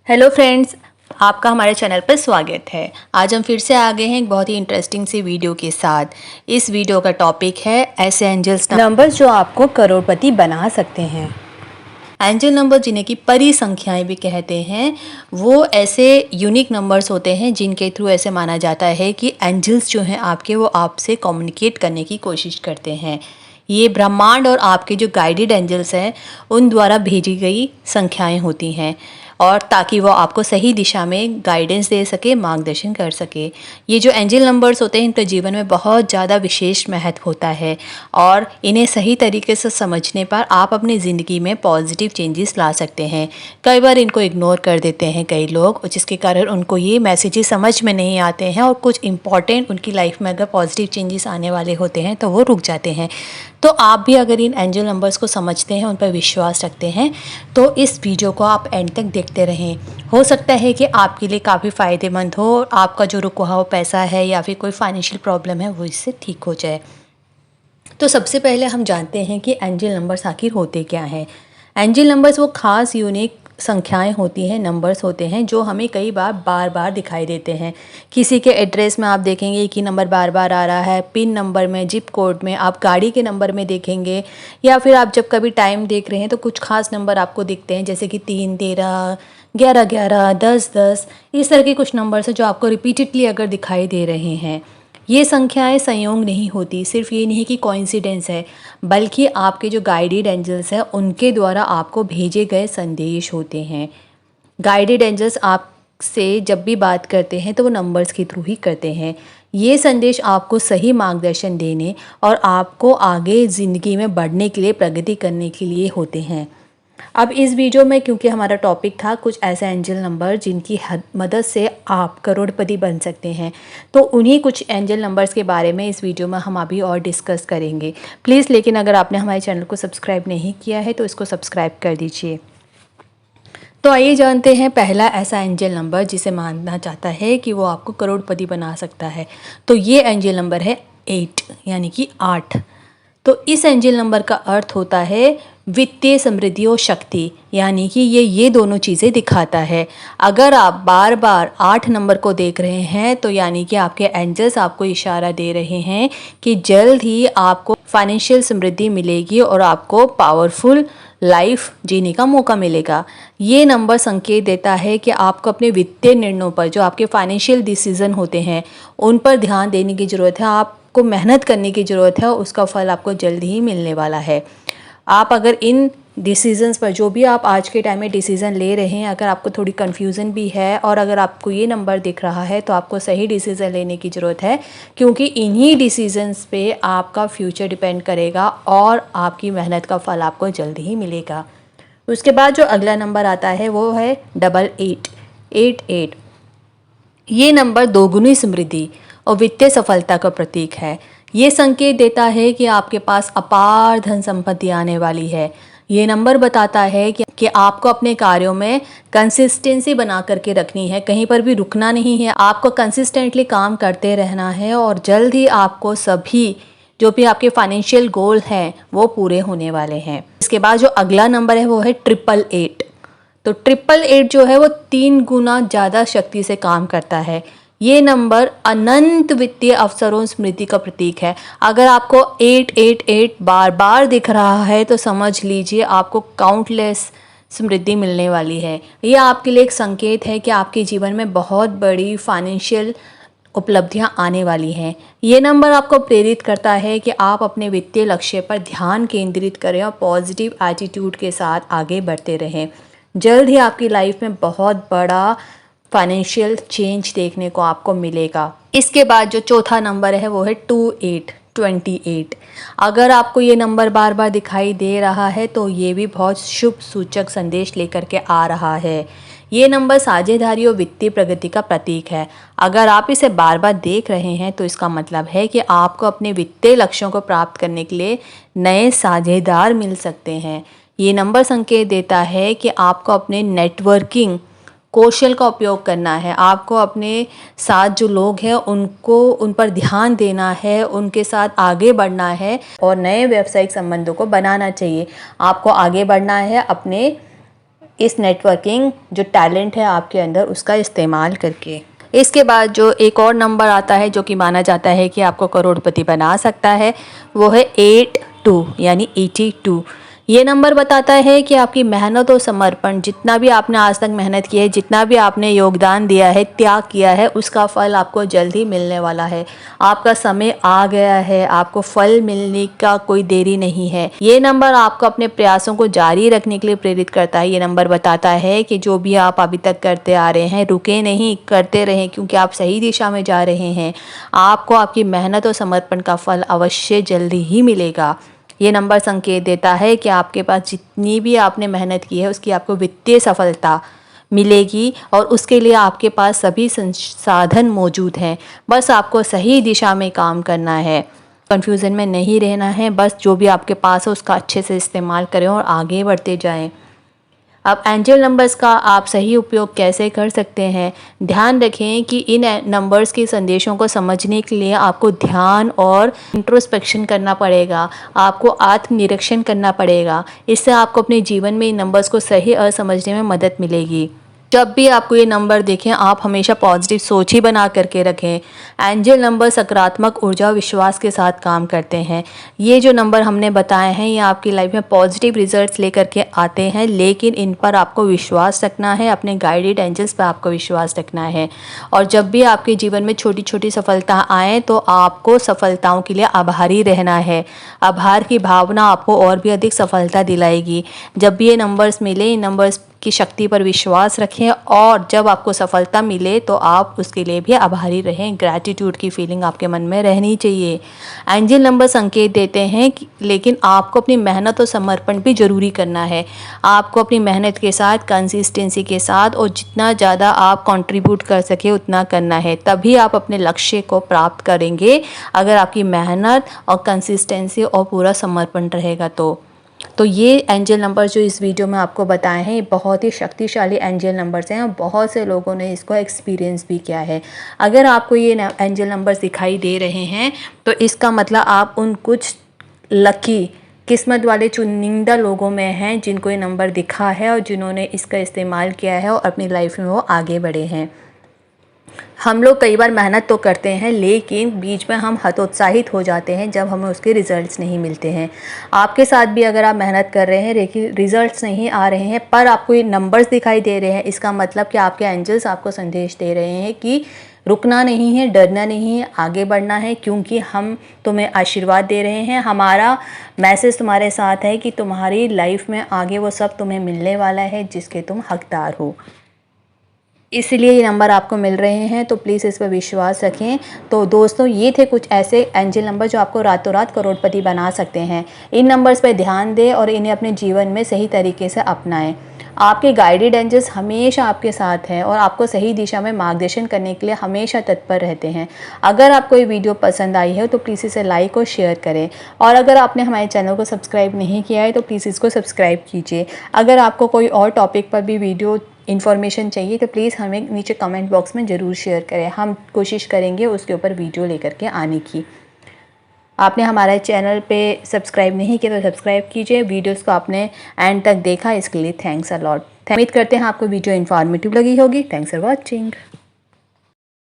Hello friends, आपका हमारे channel पर स्वागत है। आज हम फिर से आ गए हैं एक बहुत ही इंटरेस्टिंग सी वीडियो के साथ। इस वीडियो का टॉपिक है ऐसे एंजल्स नंबर्स जो आपको करोड़पति बना सकते हैं। एंजल नंबर जिन्हें की परी संख्याएं भी कहते हैं, वो ऐसे यूनिक नंबर्स होते हैं जिनके थ्रू ऐसे माना जाता है कि एंजल्स जो हैं आपके, वो आपसे कम्युनिकेट करने की कोशिश करते हैं। ये ब्रह्मांड और आपके जो गाइडेड एंजल्स हैं उन द्वारा भेजी गई संख्याएं होती हैं, और ताकि वो आपको सही दिशा में गाइडेंस दे सके, मार्गदर्शन कर सके। ये जो एंजल नंबर्स होते हैं इनके जीवन में बहुत ज़्यादा विशेष महत्व होता है, और इन्हें सही तरीके से समझने पर आप अपनी ज़िंदगी में पॉजिटिव चेंजेस ला सकते हैं। कई बार इनको इग्नोर कर देते हैं कई लोग, जिसके कारण उनको ये मैसेजेस समझ में नहीं आते हैं, और कुछ इंपॉर्टेंट उनकी लाइफ में अगर पॉजिटिव चेंजेस आने वाले होते हैं तो वो रुक जाते हैं। तो आप भी अगर इन एंजल नंबर्स को समझते हैं, उन पर विश्वास रखते हैं, तो इस वीडियो को आप एंड तक देखते रहें। हो सकता है कि आपके लिए काफ़ी फ़ायदेमंद हो, आपका जो रुका हुआ पैसा है या फिर कोई फाइनेंशियल प्रॉब्लम है वो इससे ठीक हो जाए। तो सबसे पहले हम जानते हैं कि एंजल नंबर्स आखिर होते क्या हैं। एंजल नंबर्स वो खास यूनिक संख्याएं होती हैं, नंबर्स होते हैं जो हमें कई बार बार दिखाई देते हैं। किसी के एड्रेस में आप देखेंगे एक ही नंबर बार बार आ रहा है, पिन नंबर में, जिप कोड में, आप गाड़ी के नंबर में देखेंगे, या फिर आप जब कभी टाइम देख रहे हैं तो कुछ खास नंबर आपको दिखते हैं, जैसे कि 3 13, 11 11, 10 10। इस तरह के कुछ नंबर्स हैं जो आपको रिपीटेडली अगर दिखाई दे रहे हैं। ये संख्याएं संयोग नहीं होती, सिर्फ ये नहीं कि कोइंसिडेंस है, बल्कि आपके जो गाइडेड एंजल्स हैं उनके द्वारा आपको भेजे गए संदेश होते हैं। गाइडेड एंजल्स आपसे जब भी बात करते हैं तो वो नंबर्स के थ्रू ही करते हैं। ये संदेश आपको सही मार्गदर्शन देने और आपको आगे ज़िंदगी में बढ़ने के लिए, प्रगति करने के लिए होते हैं। अब इस वीडियो में, क्योंकि हमारा टॉपिक था कुछ ऐसे एंजल नंबर जिनकी मदद से आप करोड़पति बन सकते हैं, तो उन्हीं कुछ एंजल नंबर्स के बारे में इस वीडियो में हम अभी और डिस्कस करेंगे। प्लीज़ लेकिन अगर आपने हमारे चैनल को सब्सक्राइब नहीं किया है तो इसको सब्सक्राइब कर दीजिए। तो आइए जानते हैं पहला ऐसा एंजल नंबर जिसे मानना चाहता है कि वो आपको करोड़पति बना सकता है। तो ये एंजल नंबर है 8, यानी कि 8। तो इस एंजल नंबर का अर्थ होता है वित्तीय समृद्धि और शक्ति, यानी कि ये दोनों चीज़ें दिखाता है। अगर आप बार बार 8 नंबर को देख रहे हैं तो यानी कि आपके एंजल्स आपको इशारा दे रहे हैं कि जल्द ही आपको फाइनेंशियल समृद्धि मिलेगी और आपको पावरफुल लाइफ जीने का मौका मिलेगा। ये नंबर संकेत देता है कि आपको अपने वित्तीय निर्णयों पर, जो आपके फाइनेंशियल डिसीजन होते हैं, उन पर ध्यान देने की ज़रूरत है। आपको मेहनत करने की ज़रूरत है, उसका फल आपको जल्द ही मिलने वाला है। आप अगर इन डिसीजंस पर, जो भी आप आज के टाइम में डिसीज़न ले रहे हैं, अगर आपको थोड़ी कन्फ्यूज़न भी है और अगर आपको ये नंबर दिख रहा है तो आपको सही डिसीज़न लेने की ज़रूरत है, क्योंकि इन्हीं डिसीजंस पे आपका फ्यूचर डिपेंड करेगा और आपकी मेहनत का फल आपको जल्द ही मिलेगा। उसके बाद जो अगला नंबर आता है वो है 88, 88। ये नंबर दोगुनी समृद्धि और वित्तीय सफलता का प्रतीक है। ये संकेत देता है कि आपके पास अपार धन संपत्ति आने वाली है। ये नंबर बताता है कि आपको अपने कार्यों में कंसिस्टेंसी बना करके रखनी है, कहीं पर भी रुकना नहीं है, आपको कंसिस्टेंटली काम करते रहना है, और जल्द ही आपको सभी जो भी आपके फाइनेंशियल गोल हैं वो पूरे होने वाले हैं। इसके बाद जो अगला नंबर है वो है 888। तो 888 जो है वो 3 गुना ज़्यादा शक्ति से काम करता है। ये नंबर अनंत वित्तीय अवसरों स्मृति का प्रतीक है। अगर आपको 888 बार बार दिख रहा है तो समझ लीजिए आपको काउंटलेस समृद्धि मिलने वाली है। ये आपके लिए एक संकेत है कि आपके जीवन में बहुत बड़ी फाइनेंशियल उपलब्धियां आने वाली हैं। ये नंबर आपको प्रेरित करता है कि आप अपने वित्तीय लक्ष्य पर ध्यान केंद्रित करें और पॉजिटिव एटीट्यूड के साथ आगे बढ़ते रहें। जल्द ही आपकी लाइफ में बहुत बड़ा फाइनेंशियल चेंज देखने को आपको मिलेगा। इसके बाद जो चौथा नंबर है वो है 28। अगर आपको ये नंबर बार बार दिखाई दे रहा है तो ये भी बहुत शुभ सूचक संदेश लेकर के आ रहा है। ये नंबर साझेदारी और वित्तीय प्रगति का प्रतीक है। अगर आप इसे बार बार देख रहे हैं तो इसका मतलब है कि आपको अपने वित्तीय लक्ष्यों को प्राप्त करने के लिए नए साझेदार मिल सकते हैं। ये नंबर संकेत देता है कि आपको अपने नेटवर्किंग कौशल का उपयोग करना है, आपको अपने साथ जो लोग हैं उन पर ध्यान देना है, उनके साथ आगे बढ़ना है और नए व्यावसायिक संबंधों को बनाना चाहिए। आपको आगे बढ़ना है अपने इस नेटवर्किंग जो टैलेंट है आपके अंदर उसका इस्तेमाल करके। इसके बाद जो एक और नंबर आता है जो कि माना जाता है कि आपको करोड़पति बना सकता है, वो है 82 यानी 82। ये नंबर बताता है कि आपकी मेहनत और समर्पण, जितना भी आपने आज तक मेहनत की है, जितना भी आपने योगदान दिया है, त्याग किया है, उसका फल आपको जल्द ही मिलने वाला है। आपका समय आ गया है, आपको फल मिलने का कोई देरी नहीं है। ये नंबर आपको अपने प्रयासों को जारी रखने के लिए प्रेरित करता है। ये नंबर बताता है कि जो भी आप अभी तक करते आ रहे हैं, रुके नहीं, करते रहें, क्योंकि आप सही दिशा में जा रहे हैं। आपको आपकी मेहनत और समर्पण का फल अवश्य जल्दी ही मिलेगा। ये नंबर संकेत देता है कि आपके पास जितनी भी आपने मेहनत की है उसकी आपको वित्तीय सफलता मिलेगी और उसके लिए आपके पास सभी संसाधन मौजूद हैं। बस आपको सही दिशा में काम करना है, कन्फ्यूज़न में नहीं रहना है। बस जो भी आपके पास है उसका अच्छे से इस्तेमाल करें और आगे बढ़ते जाएं। अब एंजल नंबर्स का आप सही उपयोग कैसे कर सकते हैं? ध्यान रखें कि इन नंबर्स के संदेशों को समझने के लिए आपको ध्यान और इंट्रोस्पेक्शन करना पड़ेगा, आपको आत्मनिरीक्षण करना पड़ेगा। इससे आपको अपने जीवन में इन नंबर्स को सही और समझने में मदद मिलेगी। जब भी आपको ये नंबर देखें, आप हमेशा पॉजिटिव सोच ही बना करके रखें। एंजल नंबर सकारात्मक ऊर्जा और विश्वास के साथ काम करते हैं। ये जो नंबर हमने बताए हैं ये आपकी लाइफ में पॉजिटिव रिजल्ट्स लेकर के आते हैं, लेकिन इन पर आपको विश्वास रखना है, अपने गाइडेड एंजल्स पर आपको विश्वास रखना है। और जब भी आपके जीवन में छोटी छोटी सफलता आएँ तो आपको सफलताओं के लिए आभारी रहना है। आभार की भावना आपको और भी अधिक सफलता दिलाएगी। जब भी ये नंबर्स मिले, इन नंबर्स की शक्ति पर विश्वास रखें और जब आपको सफलता मिले तो आप उसके लिए भी आभारी रहें। ग्रैटिट्यूड की फीलिंग आपके मन में रहनी चाहिए। एंजल नंबर संकेत देते हैं कि लेकिन आपको अपनी मेहनत और समर्पण भी ज़रूरी करना है। आपको अपनी मेहनत के साथ, कंसिस्टेंसी के साथ और जितना ज़्यादा आप कंट्रीब्यूट कर सके उतना करना है, तभी आप अपने लक्ष्य को प्राप्त करेंगे। अगर आपकी मेहनत और कंसिस्टेंसी और पूरा समर्पण रहेगा तो ये एंजल नंबर जो इस वीडियो में आपको बताए हैं, ये बहुत ही शक्तिशाली एंजल नंबर्स हैं और बहुत से लोगों ने इसको एक्सपीरियंस भी किया है। अगर आपको ये एंजल नंबर्स दिखाई दे रहे हैं तो इसका मतलब आप उन कुछ लकी, किस्मत वाले चुनिंदा लोगों में हैं जिनको ये नंबर दिखा है और जिन्होंने इसका इस्तेमाल किया है और अपनी लाइफ में वो आगे बढ़े हैं। हम लोग कई बार मेहनत तो करते हैं लेकिन बीच में हम हतोत्साहित हो जाते हैं जब हमें उसके रिज़ल्ट्स नहीं मिलते हैं। आपके साथ भी अगर आप मेहनत कर रहे हैं लेकिन रिज़ल्ट्स नहीं आ रहे हैं पर आपको ये नंबर्स दिखाई दे रहे हैं, इसका मतलब कि आपके एंजल्स आपको संदेश दे रहे हैं कि रुकना नहीं है, डरना नहीं है, आगे बढ़ना है, क्योंकि हम तुम्हें आशीर्वाद दे रहे हैं। हमारा मैसेज तुम्हारे साथ है कि तुम्हारी लाइफ में आगे वो सब तुम्हें मिलने वाला है जिसके तुम हकदार हो। इसलिए ये नंबर आपको मिल रहे हैं तो प्लीज़ इस पर विश्वास रखें। तो दोस्तों, ये थे कुछ ऐसे एंजल नंबर जो आपको रातों रात करोड़पति बना सकते हैं। इन नंबर्स पर ध्यान दें और इन्हें अपने जीवन में सही तरीके से अपनाएं। आपके गाइडेड एंजल्स हमेशा आपके साथ हैं और आपको सही दिशा में मार्गदर्शन करने के लिए हमेशा तत्पर रहते हैं। अगर आपको ये वीडियो पसंद आई है तो प्लीज़ इसे लाइक और शेयर करें और अगर आपने हमारे चैनल को सब्सक्राइब नहीं किया है तो प्लीज़ इसको सब्सक्राइब कीजिए। अगर आपको कोई और टॉपिक पर भी वीडियो इन्फॉर्मेशन चाहिए तो प्लीज़ हमें नीचे कमेंट बॉक्स में ज़रूर शेयर करें। हम कोशिश करेंगे उसके ऊपर वीडियो लेकर के आने की। आपने हमारे चैनल पे सब्सक्राइब नहीं किया तो सब्सक्राइब कीजिए। वीडियोस को आपने एंड तक देखा इसके लिए थैंक्स अ लॉट। उम्मीद करते हैं आपको वीडियो इन्फॉर्मेटिव लगी होगी। Thanks for watching.